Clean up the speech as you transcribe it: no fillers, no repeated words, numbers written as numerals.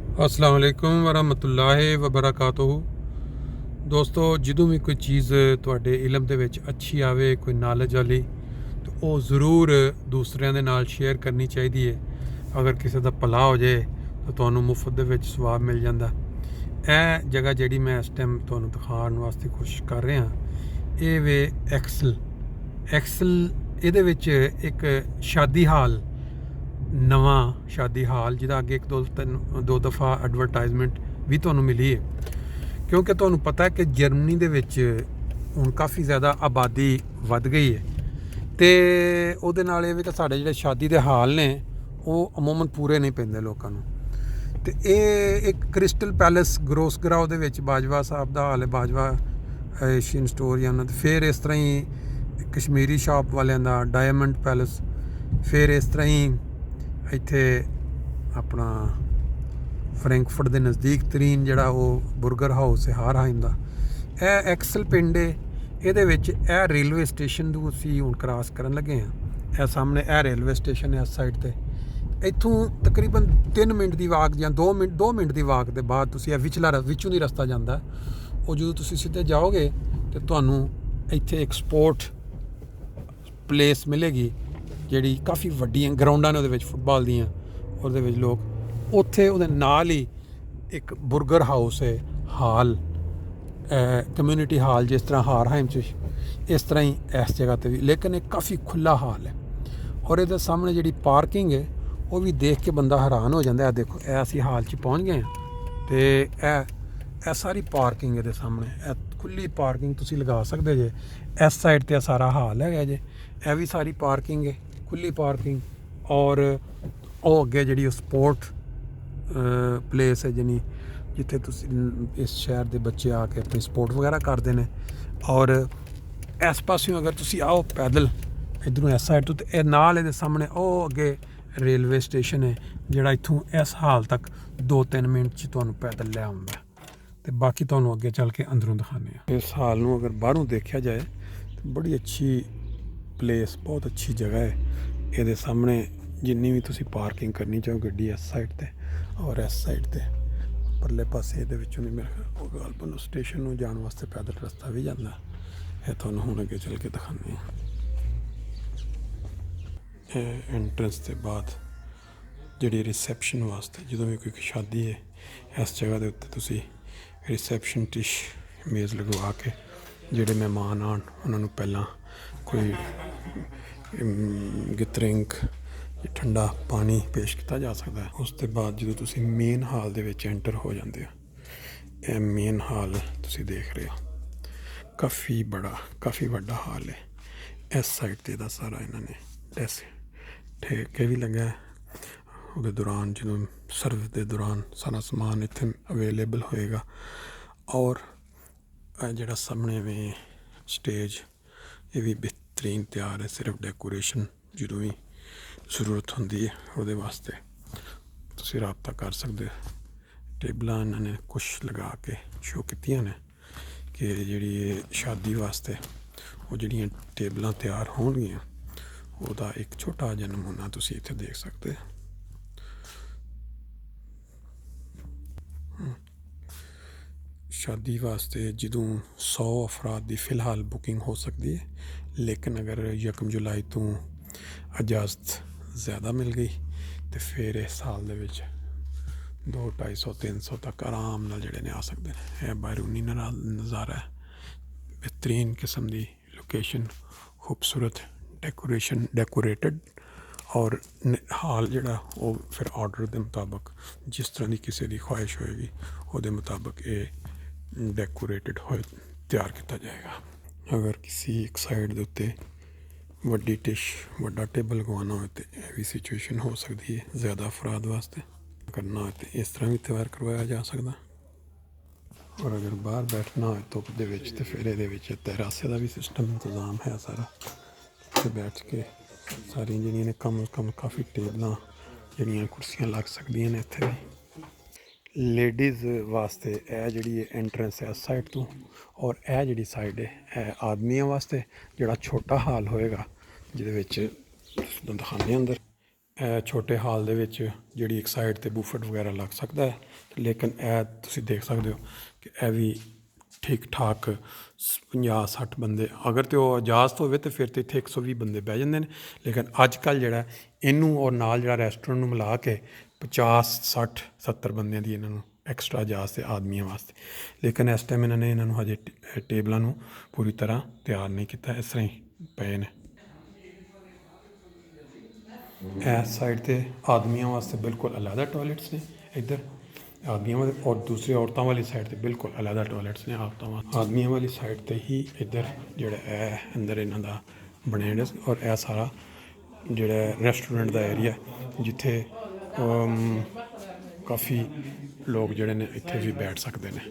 अस्सलाम वालेकुम वरहमतुल्लाहि वबरकातुहू। दोस्तों ਜਦੋਂ ਵੀ ਕੋਈ ਚੀਜ਼ ਤੁਹਾਡੇ ਇਲਮ ਦੇ ਵਿੱਚ ਅੱਛੀ ਆਵੇ, ਕੋਈ ਨॉलेज ਵਾਲੀ, ਤਾਂ ਉਹ ਜ਼ਰੂਰ ਦੂਸਰਿਆਂ ਦੇ ਨਾਲ ਸ਼ੇਅਰ ਕਰਨੀ ਚਾਹੀਦੀ ਹੈ। ਅਗਰ ਕਿਸੇ ਦਾ ਭਲਾ ਹੋ ਜਾਏ ਤਾਂ ਤੁਹਾਨੂੰ ਮੁਫਤ ਦੇ ਵਿੱਚ ਸਵਾਬ ਮਿਲ ਜਾਂਦਾ। ਇਹ ਜਗ੍ਹਾ ਜਿਹੜੀ ਮੈਂ ਇਸ ਟਾਈਮ ਤੁਹਾਨੂੰ ਦਿਖਾਉਣ ਵਾਸਤੇ ਕੋਸ਼ਿਸ਼ ਕਰ ਰਿਹਾ, ਇਹ ਵੇ ਐਕਸਲ। ਇਹਦੇ ਵਿੱਚ ਇੱਕ ਸ਼ਾਦੀ ਹਾਲ, ਨਵਾਂ ਸ਼ਾਦੀ ਹਾਲ, ਜਿਹਦਾ ਅੱਗੇ ਦੋ ਦਫਾ ਐਡਵਰਟਾਈਜ਼ਮੈਂਟ ਵੀ ਤੁਹਾਨੂੰ ਮਿਲੀ ਹੈ। ਕਿਉਂਕਿ ਤੁਹਾਨੂੰ ਪਤਾ ਹੈ ਕਿ ਜਰਮਨੀ ਦੇ ਵਿੱਚ ਹੁਣ ਕਾਫੀ ਜ਼ਿਆਦਾ ਆਬਾਦੀ ਵੱਧ ਗਈ ਹੈ, ਅਤੇ ਉਹਦੇ ਨਾਲ ਇਹ ਵੀ ਕਿ ਸਾਡੇ ਜਿਹੜੇ ਸ਼ਾਦੀ ਦੇ ਹਾਲ ਨੇ ਉਹ ਅਮੂਮਨ ਪੂਰੇ ਨਹੀਂ ਪੈਂਦੇ ਲੋਕਾਂ ਨੂੰ। ਅਤੇ ਇਹ ਇੱਕ ਕ੍ਰਿਸਟਲ ਪੈਲੇਸ ਗਰੋਸਗਰਾਓ ਦੇ ਵਿੱਚ ਬਾਜਵਾ ਸਾਹਿਬ ਦਾ ਹਾਲ ਹੈ, ਬਾਜਵਾ ਏਸ਼ੀਅਨ ਸਟੋਰ ਜਾਂ ਉਹਨਾਂ ਦਾ। ਫਿਰ ਇਸ ਤਰ੍ਹਾਂ ਹੀ ਕਸ਼ਮੀਰੀ ਸ਼ਾਪ ਵਾਲਿਆਂ ਦਾ ਡਾਇਮੰਡ ਪੈਲੇਸ। ਫਿਰ ਇਸ ਤਰ੍ਹਾਂ ਹੀ ਇੱਥੇ ਆਪਣਾ ਫਰੈਂਕਫਰਟ ਦੇ ਨਜ਼ਦੀਕ ਤਰੀਨ ਜਿਹੜਾ ਉਹ ਬੁਰਗਰ ਹਾਊਸ ਹੈ ਹਾਰਹਾਈਮ ਦਾ। ਇਹ ਐਕਸਲ ਪਿੰਡ ਹੈ। ਇਹਦੇ ਵਿੱਚ ਇਹ ਰੇਲਵੇ ਸਟੇਸ਼ਨ ਨੂੰ ਅਸੀਂ ਹੁਣ ਕ੍ਰਾਸ ਕਰਨ ਲੱਗੇ ਹਾਂ। ਇਹ ਸਾਹਮਣੇ ਇਹ ਰੇਲਵੇ ਸਟੇਸ਼ਨ ਹੈ ਇਸ ਸਾਈਡ 'ਤੇ। ਇੱਥੋਂ ਤਕਰੀਬਨ 3 ਮਿੰਟ ਦੀ ਵਾਕ ਜਾਂ 2 ਮਿੰਟ ਦੀ ਵਾਕ ਦੇ ਬਾਅਦ ਤੁਸੀਂ ਇਹ ਵਿੱਚੋਂ ਦੀ ਰਸਤਾ ਜਾਂਦਾ। ਉਹ ਜਦੋਂ ਤੁਸੀਂ ਸਿੱਧੇ ਜਾਓਗੇ ਤਾਂ ਤੁਹਾਨੂੰ ਇੱਥੇ ਇੱਕ ਸਪੋਰਟ ਪਲੇਸ ਮਿਲੇਗੀ, ਜਿਹੜੀ ਕਾਫੀ ਵੱਡੀਆਂ ਗਰਾਊਂਡਾਂ ਨੇ ਉਹਦੇ ਵਿੱਚ ਫੁੱਟਬਾਲ ਦੀਆਂ। ਉਹਦੇ ਵਿੱਚ ਲੋਕ ਉੱਥੇ ਉਹਦੇ ਨਾਲ ਹੀ ਇੱਕ ਬੁਰਗਰ ਹਾਊਸ ਹੈ, ਹਾਲ, ਕਮਿਊਨਿਟੀ ਹਾਲ, ਜਿਸ ਤਰ੍ਹਾਂ ਹਾਰਹਾਈਮ 'ਚ ਇਸ ਤਰ੍ਹਾਂ ਹੀ ਇਸ ਜਗ੍ਹਾ 'ਤੇ ਵੀ, ਲੇਕਿਨ ਇਹ ਕਾਫੀ ਖੁੱਲ੍ਹਾ ਹਾਲ ਹੈ। ਔਰ ਇਹਦੇ ਸਾਹਮਣੇ ਜਿਹੜੀ ਪਾਰਕਿੰਗ ਹੈ ਉਹ ਵੀ ਦੇਖ ਕੇ ਬੰਦਾ ਹੈਰਾਨ ਹੋ ਜਾਂਦਾ। ਇਹ ਦੇਖੋ, ਇਹ ਅਸੀਂ ਹਾਲ 'ਚ ਪਹੁੰਚ ਗਏ ਹਾਂ, ਅਤੇ ਇਹ ਸਾਰੀ ਪਾਰਕਿੰਗ ਇਹਦੇ ਸਾਹਮਣੇ, ਇਹ ਖੁੱਲ੍ਹੀ ਪਾਰਕਿੰਗ ਤੁਸੀਂ ਲਗਾ ਸਕਦੇ ਜੇ। ਇਸ ਸਾਈਡ 'ਤੇ ਸਾਰਾ ਹਾਲ ਹੈਗਾ ਜੇ, ਇਹ ਵੀ ਸਾਰੀ ਪਾਰਕਿੰਗ ਹੈ, ਖੁੱਲ੍ਹੀ ਪਾਰਕਿੰਗ। ਔਰ ਉਹ ਅੱਗੇ ਜਿਹੜੀ ਉਹ ਸਪੋਰਟ ਪਲੇਸ ਹੈ, ਜਾਨੀ ਜਿੱਥੇ ਤੁਸੀਂ ਇਸ ਸ਼ਹਿਰ ਦੇ ਬੱਚੇ ਆ ਕੇ ਆਪਣੀ ਸਪੋਰਟ ਵਗੈਰਾ ਕਰਦੇ ਨੇ। ਔਰ ਇਸ ਪਾਸਿਓਂ ਅਗਰ ਤੁਸੀਂ ਆਓ ਪੈਦਲ ਇੱਧਰੋਂ ਇਸ ਸਾਈਡ ਤੋਂ, ਅਤੇ ਇਹ ਨਾਲ ਇਹਦੇ ਸਾਹਮਣੇ ਉਹ ਅੱਗੇ ਰੇਲਵੇ ਸਟੇਸ਼ਨ ਹੈ, ਜਿਹੜਾ ਇੱਥੋਂ ਇਸ ਹਾਲ ਤੱਕ 2-3 ਮਿੰਟ 'ਚ ਤੁਹਾਨੂੰ ਪੈਦਲ ਲੈ ਆਉਂਦਾ। ਅਤੇ ਬਾਕੀ ਤੁਹਾਨੂੰ ਅੱਗੇ ਚੱਲ ਕੇ ਅੰਦਰੋਂ ਦਿਖਾਉਂਦੇ ਹਾਂ। ਇਸ ਹਾਲ ਨੂੰ ਅਗਰ ਬਾਹਰੋਂ ਦੇਖਿਆ ਜਾਏ ਤਾਂ ਬੜੀ ਅੱਛੀ ਪਲੇਸ, ਬਹੁਤ ਅੱਛੀ ਜਗ੍ਹਾ ਹੈ। ਇਹਦੇ ਸਾਹਮਣੇ ਜਿੰਨੀ ਵੀ ਤੁਸੀਂ ਪਾਰਕਿੰਗ ਕਰਨੀ ਚਾਹੋ ਗੱਡੀ ਇਸ ਸਾਈਡ 'ਤੇ ਔਰ ਇਸ ਸਾਈਡ 'ਤੇ ਪਰਲੇ ਪਾਸੇ ਇਹਦੇ ਵਿੱਚੋਂ ਦੀ ਮੇਰੇ ਉਹ ਗਾਲਪਨ ਸਟੇਸ਼ਨ ਨੂੰ ਜਾਣ ਵਾਸਤੇ ਪੈਦਲ ਰਸਤਾ ਵੀ ਜਾਂਦਾ। ਇਹ ਤੁਹਾਨੂੰ ਹੁਣ ਅੱਗੇ ਚੱਲ ਕੇ ਦਿਖਾਉਂਦੇ ਹਾਂ। ਇਹ ਐਂਟਰੈਂਸ ਦੇ ਬਾਅਦ ਜਿਹੜੀ ਰਿਸੈਪਸ਼ਨ ਵਾਸਤੇ, ਜਦੋਂ ਵੀ ਕੋਈ ਸ਼ਾਦੀ ਹੈ ਇਸ ਜਗ੍ਹਾ ਦੇ ਉੱਤੇ ਤੁਸੀਂ ਰਿਸੈਪਸ਼ਨ ਡਿਸ਼ ਮੇਜ਼ ਲਗਵਾ ਕੇ ਜਿਹੜੇ ਮਹਿਮਾਨ ਆਉਣ ਉਹਨਾਂ ਨੂੰ ਪਹਿਲਾਂ ਕੋਈ ਗਿਟਰਿੰਗ ਠੰਡਾ ਪਾਣੀ ਪੇਸ਼ ਕੀਤਾ ਜਾ ਸਕਦਾ ਹੈ। ਉਸ ਤੋਂ ਬਾਅਦ ਜਦੋਂ ਤੁਸੀਂ ਮੇਨ ਹਾਲ ਦੇ ਵਿੱਚ ਐਂਟਰ ਹੋ ਜਾਂਦੇ ਹੋ, ਇਹ ਮੇਨ ਹਾਲ ਤੁਸੀਂ ਦੇਖ ਰਹੇ ਹੋ, ਕਾਫੀ ਵੱਡਾ ਹਾਲ ਹੈ। ਇਸ ਸਾਈਡ 'ਤੇ ਦਾ ਸਾਰਾ ਇਹਨਾਂ ਨੇ ਠੇਕੇ ਵੀ ਲੱਗਾ। ਉਹਦੇ ਦੌਰਾਨ ਜਦੋਂ ਸਰਵਿਸ ਦੇ ਦੌਰਾਨ ਸਾਰਾ ਸਮਾਨ ਇੱਥੇ ਅਵੇਲੇਬਲ ਹੋਏਗਾ। ਔਰ ਜਿਹੜਾ ਸਾਹਮਣੇ ਵੀ ਸਟੇਜ, ਇਹ ਵੀ ਬਿਹਤਰੀਨ ਤਿਆਰ ਹੈ। ਸਿਰਫ ਡੈਕੋਰੇਸ਼ਨ ਜਦੋਂ ਵੀ ਜ਼ਰੂਰਤ ਹੁੰਦੀ ਹੈ ਉਹਦੇ ਵਾਸਤੇ ਤੁਸੀਂ ਰਾਬਤਾ ਕਰ ਸਕਦੇ ਹੋ। ਟੇਬਲਾਂ ਇਹਨਾਂ ਨੇ ਕੁਛ ਲਗਾ ਕੇ ਸ਼ੋਅ ਕੀਤੀਆਂ ਨੇ ਕਿ ਜਿਹੜੀ ਇਹ ਸ਼ਾਦੀ ਵਾਸਤੇ ਉਹ ਜਿਹੜੀਆਂ ਟੇਬਲਾਂ ਤਿਆਰ ਹੋਣਗੀਆਂ ਉਹਦਾ ਇੱਕ ਛੋਟਾ ਜਿਹਾ ਨਮੂਨਾ ਤੁਸੀਂ ਇੱਥੇ ਦੇਖ ਸਕਦੇ ਹੋ। ਸ਼ਾਦੀ ਵਾਸਤੇ ਜਦੋਂ 100 ਅਫਰਾਦ ਦੀ ਫਿਲਹਾਲ ਬੁਕਿੰਗ ਹੋ ਸਕਦੀ ਹੈ, ਲੇਕਿਨ ਅਗਰ 1 ਜੁਲਾਈ ਤੋਂ ਇਜਾਜ਼ਤ ਜ਼ਿਆਦਾ ਮਿਲ ਗਈ ਅਤੇ ਫਿਰ ਇਸ ਸਾਲ ਦੇ ਵਿੱਚ 200-250-300 ਤੱਕ ਆਰਾਮ ਨਾਲ ਜਿਹੜੇ ਨੇ ਆ ਸਕਦੇ ਨੇ। ਇਹ ਬਾਹਰੂਨੀ ਨਜ਼ਾਰਾ ਹੈ, ਬਿਹਤਰੀਨ ਕਿਸਮ ਦੀ ਲੋਕੇਸ਼ਨ, ਖੂਬਸੂਰਤ ਡੈਕੋਰੇਟਡ। ਔਰ ਹਾਲ ਜਿਹੜਾ ਉਹ ਫਿਰ ਆਰਡਰ ਦੇ ਮੁਤਾਬਕ, ਜਿਸ ਤਰ੍ਹਾਂ ਦੀ ਕਿਸੇ ਦੀ ਖੁਆਇਸ਼ ਹੋਏਗੀ ਉਹਦੇ ਮੁਤਾਬਕ ਇਹ ਡੈਕੋਰੇਟਡ ਹੋਏ ਤਿਆਰ ਕੀਤਾ ਜਾਏਗਾ। ਅਗਰ ਕਿਸੇ ਇੱਕ ਸਾਈਡ ਦੇ ਉੱਤੇ ਵੱਡੀ ਡਿਸ਼, ਵੱਡਾ ਟੇਬਲ ਲਗਵਾਉਣਾ ਹੋਵੇ ਤਾਂ ਇਹ ਵੀ ਸਿਚੁਏਸ਼ਨ ਹੋ ਸਕਦੀ ਹੈ। ਜ਼ਿਆਦਾ ਅਫਰਾਦ ਵਾਸਤੇ ਕਰਨਾ ਹੋਏ ਤਾਂ ਇਸ ਤਰ੍ਹਾਂ ਵੀ ਤਿਆਰ ਕਰਵਾਇਆ ਜਾ ਸਕਦਾ। ਔਰ ਅਗਰ ਬਾਹਰ ਬੈਠਣਾ ਹੋਏ ਧੁੱਪ ਦੇ ਵਿੱਚ ਤਾਂ ਫਿਰ ਇਹਦੇ ਵਿੱਚ ਤਰਾਸੇ ਦਾ ਵੀ ਸਿਸਟਮ ਇੰਤਜ਼ਾਮ ਹੈ ਸਾਰਾ। ਉੱਥੇ ਬੈਠ ਕੇ ਸਾਰੀਆਂ ਜਿਹੜੀਆਂ ਨੇ ਕਮ ਕਾਫੀ ਟੇਬਲਾਂ, ਜਿਹੜੀਆਂ ਕੁਰਸੀਆਂ ਲੱਗ ਸਕਦੀਆਂ ਨੇ ਇੱਥੇ ਵੀ। ਲੇਡੀਜ਼ ਵਾਸਤੇ ਇਹ ਜਿਹੜੀ ਐਂਟਰੈਂਸ ਹੈ ਇਸ ਸਾਈਡ ਤੋਂ, ਔਰ ਇਹ ਜਿਹੜੀ ਸਾਈਡ ਹੈ ਇਹ ਆਦਮੀਆਂ ਵਾਸਤੇ। ਜਿਹੜਾ ਛੋਟਾ ਹਾਲ ਹੋਏਗਾ ਜਿਹਦੇ ਵਿੱਚ ਤੁਹਾਨੂੰ ਦਿਖਾਉਂਦੇ ਅੰਦਰ, ਛੋਟੇ ਹਾਲ ਦੇ ਵਿੱਚ ਜਿਹੜੀ ਇੱਕ ਸਾਈਡ ਤੇ ਬੂਫਟ ਵਗੈਰਾ ਲੱਗ ਸਕਦਾ ਹੈ, ਲੇਕਿਨ ਇਹ ਤੁਸੀਂ ਦੇਖ ਸਕਦੇ ਹੋ ਕਿ ਇਹ ਵੀ ਠੀਕ ਠਾਕ 50-60 ਬੰਦੇ ਅਗਰ ਤੇ ਉਹ ਇਜਾਜ਼ਤ ਹੋਵੇ ਤਾਂ ਫਿਰ ਤੇ ਇੱਥੇ 120 ਬੰਦੇ ਬਹਿ ਜਾਂਦੇ ਨੇ। ਲੇਕਿਨ ਅੱਜ ਕੱਲ੍ਹ ਜਿਹੜਾ ਇਹਨੂੰ ਔਰ ਨਾਲ ਜਿਹੜਾ ਰੈਸਟੋਰੈਂਟ ਨੂੰ ਮਿਲਾ ਕੇ 50-60-70 ਬੰਦਿਆਂ ਦੀ ਇਹਨਾਂ ਨੂੰ ਐਕਸਟਰਾ ਇਜਾਜ਼ਤ ਹੈ ਆਦਮੀਆਂ ਵਾਸਤੇ। ਲੇਕਿਨ ਇਸ ਟਾਈਮ ਇਹਨਾਂ ਨੂੰ ਹਜੇ ਟੇਬਲਾਂ ਨੂੰ ਪੂਰੀ ਤਰ੍ਹਾਂ ਤਿਆਰ ਨਹੀਂ ਕੀਤਾ, ਇਸ ਤਰ੍ਹਾਂ ਹੀ ਪਏ ਨੇ। ਇਸ ਸਾਈਡ ਤੇ ਆਦਮੀਆਂ ਵਾਸਤੇ ਬਿਲਕੁਲ ਅਲੱਗ ਟੋਇਲਟਸ ਨੇ ਇੱਧਰ ਆਦਮੀਆਂ ਵਾਲੇ, ਔਰ ਦੂਸਰੀ ਔਰਤਾਂ ਵਾਲੀ ਸਾਈਡ ਤੇ ਬਿਲਕੁਲ ਅਲੱਗ ਟੋਇਲਟਸ ਨੇ ਆਦਮੀਆਂ ਵਾਲੀ ਸਾਈਡ ਤੇ ਹੀ ਇੱਧਰ ਜਿਹੜਾ ਇਹ ਅੰਦਰ ਇਹਨਾਂ ਦਾ ਬਣਿਆ ਹੋਇਆ। ਔਰ ਇਹ ਸਾਰਾ ਜਿਹੜਾ ਰੈਸਟੋਰੈਂਟ ਦਾ ਏਰੀਆ ਜਿੱਥੇ ਕਾਫੀ ਲੋਕ ਜਿਹੜੇ ਨੇ ਇੱਥੇ ਵੀ ਬੈਠ ਸਕਦੇ ਨੇ।